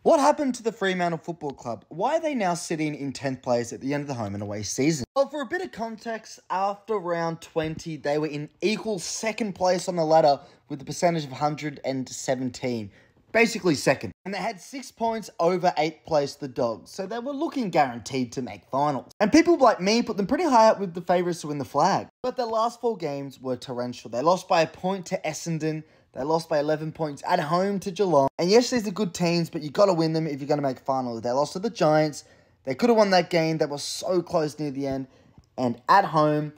What happened to the Fremantle Football Club? Why are they now sitting in 10th place at the end of the home and away season? Well, for a bit of context, after round 20, they were in equal second place on the ladder with a percentage of 117. Basically second. And they had 6 points over 8th place, the Dogs. So they were looking guaranteed to make finals. And people like me put them pretty high up with the favourites to win the flag. But their last 4 games were torrential. They lost by a point to Essendon. They lost by 11 points at home to Geelong. And yes, these are good teams, but you got to win them if you're going to make finals. They lost to the Giants. They could have won that game. They were so close near the end. And at home,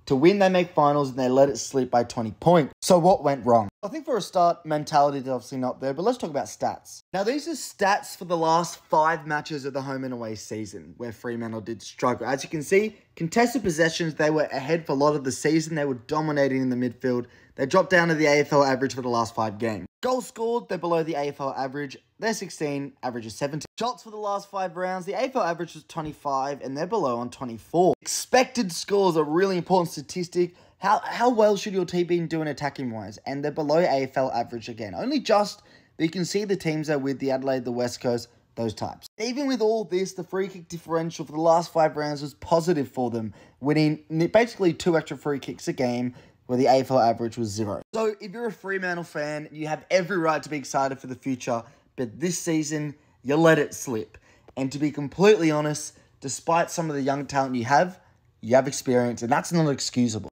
to win, they make finals, and they let it slip by 20 points. So what went wrong? I think for a start, mentality is obviously not there, but let's talk about stats. Now, these are stats for the last 5 matches of the home and away season, where Fremantle did struggle. As you can see, contested possessions, they were ahead for a lot of the season. They were dominating in the midfield. They dropped down to the AFL average for the last 5 games. Goals scored, they're below the AFL average. They're 16, average is 17. Shots for the last 5 rounds, the AFL average was 25, and they're below on 24. Expected scores are a really important statistic. How well should your team be doing attacking-wise? And they're below AFL average again. Only just, but you can see the teams are with the Adelaide, the West Coast, those types. Even with all this, the free kick differential for the last 5 rounds was positive for them, winning basically 2 extra free kicks a game, where the AFL average was 0. So if you're a Fremantle fan, you have every right to be excited for the future, but this season, you let it slip. And to be completely honest, despite some of the young talent you have experience, and that's not excusable.